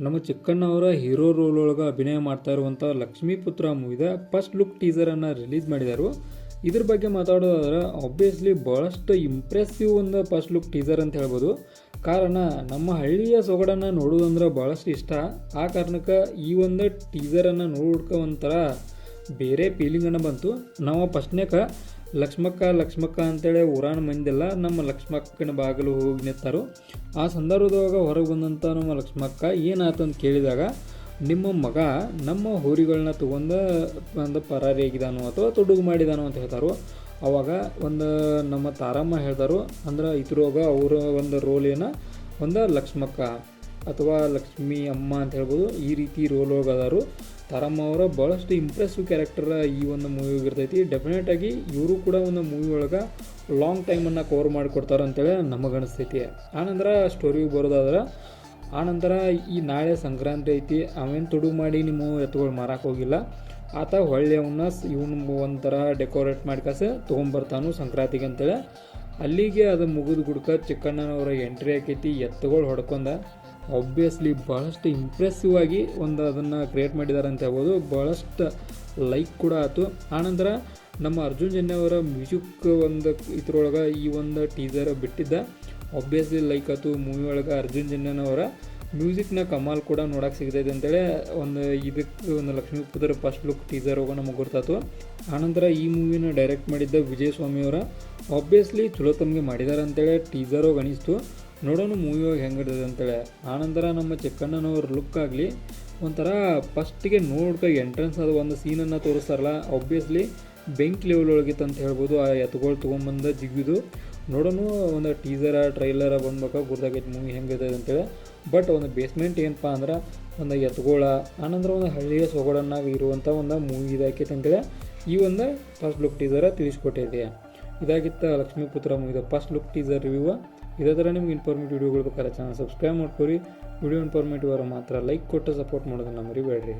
ನಮ್ಮ ಚಿಕ್ಕಣ್ಣ ಅವರ hero roll ಒಳಗೆ ಅಭಿನಯ ಮಾಡ್ತಾ ಇರುವಂಥ ಲಕ್ಷ್ಮೀಪುತ್ರ ಮೂವಿದ ಫಸ್ಟ್ ಲುಕ್ ಟೀಸರನ್ನು ರಿಲೀಸ್ ಮಾಡಿದರು. ಇದ್ರ ಬಗ್ಗೆ ಮಾತಾಡೋದಾದ್ರೆ ಆಬ್ವಿಯಸ್ಲಿ ಭಾಳಷ್ಟು ಇಂಪ್ರೆಸಿವ್ ಒಂದು ಫಸ್ಟ್ ಲುಕ್ ಟೀಸರ್ ಅಂತ ಹೇಳ್ಬೋದು. ಕಾರಣ ನಮ್ಮ ಹಳ್ಳಿಯ ಸೊಗಡನ್ನು ನೋಡೋದಂದ್ರೆ ಭಾಳಷ್ಟು ಇಷ್ಟ. ಆ ಕಾರಣಕ್ಕೆ ಈ ಒಂದು ಟೀಸರನ್ನು ನೋಡ್ಕೊ ಒಂಥರ ಬೇರೆ ಫೀಲಿಂಗನ್ನು ಬಂತು. ನಾವು ಫಸ್ಟ್ನೇಕ ಲಕ್ಷ್ಮಕ್ಕ ಅಂತೇಳಿ ಊರಾಣ ಮಂದಿಲ್ಲ ನಮ್ಮ ಲಕ್ಷ್ಮಕ್ಕನ ಬಾಗಿಲು ಹೋಗಿ ನಿಂತಾರು. ಆ ಸಂದರ್ಭದೊಳಗೆ ಹೊರಗೆ ಬಂದಂಥ ನಮ್ಮ ಲಕ್ಷ್ಮಕ್ಕ ಏನಾಯ್ತಂತ ಕೇಳಿದಾಗ, ನಿಮ್ಮ ಮಗ ನಮ್ಮ ಹೋರಿಗಳನ್ನ ತೊಗೊಂಡು ಒಂದು ಪರಾರಿಯಾಗಿದ್ದಾನೋ ಅಥವಾ ತೊಡುಗು ಮಾಡಿದಾನೋ ಅಂತ ಹೇಳ್ತಾರೋ. ಅವಾಗ ಒಂದು ನಮ್ಮ ತಾರಮ್ಮ ಹೇಳ್ತಾರೋ, ಅಂದ್ರೆ ಇದ್ರೊಳಗೆ ಅವರ ಒಂದು ರೋಲ್ ಒಂದು ಲಕ್ಷ್ಮಕ್ಕ ಅಥವಾ ಲಕ್ಷ್ಮಿ ಅಮ್ಮ ಅಂತ ಹೇಳ್ಬೋದು. ಈ ರೀತಿ ರೋಲ್ ಒಳಗೆ ಅದಾರು. ತಾರಮ್ಮ ಅವರ ಭಾಳಷ್ಟು ಇಂಪ್ರೆಸಿವ್ ಕ್ಯಾರೆಕ್ಟರ್ ಈ ಒಂದು ಮೂವಿಗೆ ಇರ್ತೈತಿ. ಡೆಫಿನೆಟಾಗಿ ಇವರು ಕೂಡ ಒಂದು ಮೂವಿ ಒಳಗೆ ಲಾಂಗ್ ಟೈಮನ್ನು ಕವರ್ ಮಾಡಿಕೊಡ್ತಾರೆ ಅಂತೇಳಿ ನಮಗೆ ಅನಿಸ್ತೈತಿ. ಆನಂತರ ಸ್ಟೋರಿಗೆ ಬರೋದಾದ್ರೆ, ಆನಂತರ ಈ ನಾಳೆ ಸಂಕ್ರಾಂತಿ ಐತಿ, ಅವೇನು ತುಡುಗು ಮಾಡಿ ನಿಮ್ಮ ಎತ್ತುಗಳು ಮಾರಕ್ಕೆ ಹೋಗಿಲ್ಲ. ಆತ ಹೊಳ್ಳಿ ಇವನು ಒಂಥರ ಡೆಕೋರೇಟ್ ಮಾಡ್ಕಾಸ ತೊಗೊಂಬರ್ತಾನು ಸಂಕ್ರಾಂತಿಗೆ ಅಂತೇಳಿ. ಅಲ್ಲಿಗೆ ಅದು ಮುಗಿದು ಗುಡ್ಕ ಚಿಕ್ಕಣ್ಣನವರ ಎಂಟ್ರಿ ಆಕೈತಿ. ಎತ್ತುಗಳು ಹೊಡ್ಕೊಂಡ ಆಬ್ವಿಯಸ್ಲಿ ಭಾಳಷ್ಟು ಇಂಪ್ರೆಸಿವ್ ಆಗಿ ಒಂದು ಅದನ್ನು ಕ್ರಿಯೇಟ್ ಮಾಡಿದ್ದಾರೆ ಅಂತ ಹೇಳ್ಬೋದು. ಭಾಳಷ್ಟು ಲೈಕ್ ಕೂಡ ಆಯಿತು. ಆನಂತರ ನಮ್ಮ ಅರ್ಜುನ್ ಜನ್ಯ ಅವರ ಮ್ಯೂಸಿಕ್ ಒಂದು ಇದ್ರೊಳಗೆ ಈ ಒಂದು ಟೀಸರ್ ಬಿಟ್ಟಿದ್ದ ಆಬ್ವಿಯಸ್ಲಿ ಲೈಕ್ ಆಯ್ತು. ಮೂವಿ ಒಳಗೆ ಅರ್ಜುನ್ ಜನ್ಯನವರ ಮ್ಯೂಸಿಕ್ನ ಕಮಾಲ್ ಕೂಡ ನೋಡೋಕೆ ಸಿಗ್ತೈತೆ ಅಂತೇಳಿ ಇದಕ್ಕೆ ಒಂದು ಲಕ್ಷ್ಮೀಪುತ್ರ ಫಸ್ಟ್ ಲುಕ್ ಟೀಸರ್ ಹೋಗೋ ನಮಗೆ ಗೊತ್ತಾಯ್ತು. ಆನಂತರ ಈ ಮೂವಿನ ಡೈರೆಕ್ಟ್ ಮಾಡಿದ್ದ ವಿಜಯ್ ಸ್ವಾಮಿಯವರ ಆಬ್ವಿಯಸ್ಲಿ ಚಲೋ ತಮಗೆ ಮಾಡಿದ್ದಾರೆ ಅಂತೇಳಿ ಟೀಸರ್ ಹೋಗಿ ಅನಿಸ್ತು. ನೋಡೋಣ ಮೂವಿ ಹೋಗಿ ಹೆಂಗಿರ್ತದೆ ಅಂತೇಳಿ. ಆನಂತರ ನಮ್ಮ ಚಿಕ್ಕಣ್ಣನವ್ರ ಲುಕ್ ಆಗಲಿ ಒಂಥರ ಫಸ್ಟಿಗೆ ಎಂಟ್ರೆನ್ಸ್ ಅದು ಒಂದು ಸೀನನ್ನು ತೋರಿಸ್ತಾರಲ್ಲ, ಆಬ್ವಿಯಸ್ಲಿ ಬೆಂಕಿ ಲೆವೆಲ್ ಒಳಗಿತ್ತು ಅಂತ ಹೇಳ್ಬೋದು. ಆ ಎತ್ತುಗಳು ತೊಗೊಂಬಂದು ಜಿಗಿದು ನೋಡೋಣ ಒಂದು ಟೀಸರ ಟ್ರೈಲರ ಬಂದ್ಬೇಕಾಗ ಗೊತ್ತಾಗೈತೆ ಮೂವಿ ಹೆಂಗಿರ್ತದೆ ಅಂತೇಳಿ. ಬಟ್ ಒಂದು ಬೇಸ್ಮೆಂಟ್ ಏನಪ್ಪ ಅಂದ್ರೆ ಒಂದು ಎತ್ತುಗೋಳ ಆನಂತರ ಒಂದು ಹಳ್ಳಿಯ ಸೊಗಡನ್ನಾಗಿ ಇರುವಂಥ ಒಂದು ಮೂವಿ ಇದಾಕೈತೆ ಅಂತೇಳಿ ಈ ಒಂದು ಫಸ್ಟ್ ಲುಕ್ ಟೀಸರ ತಿಳಿಸ್ಕೊಟ್ಟಿದೆ. ಇದಾಗಿತ್ತು ಲಕ್ಷ್ಮೀಪುತ್ರ ಮೂವಿದ ಫಸ್ಟ್ ಲುಕ್ ಟೀಸರ್ ರಿವ್ಯೂ. ಇದೇ ಥರ ನಿಮ್ಗೆ ಇನ್ಫಾರ್ಮೇಟಿವ್ ವಿಡಿಯೋಗಳು ಬೇಕಾದ್ರೆ ಚಾನಲ್ ಸಬ್ಸ್ಕ್ರೈಬ್ ಮಾಡ್ಕೊರಿ. ವಿಡಿಯೋ ಇನ್ಫಾರ್ಮೇಟಿವ್ ಮಾತ್ರ ಲೈಕ್ ಕೊಟ್ಟು ಸಪೋರ್ಟ್ ಮಾಡೋದನ್ನು ಮರಿಬೇಡ್ರಿ.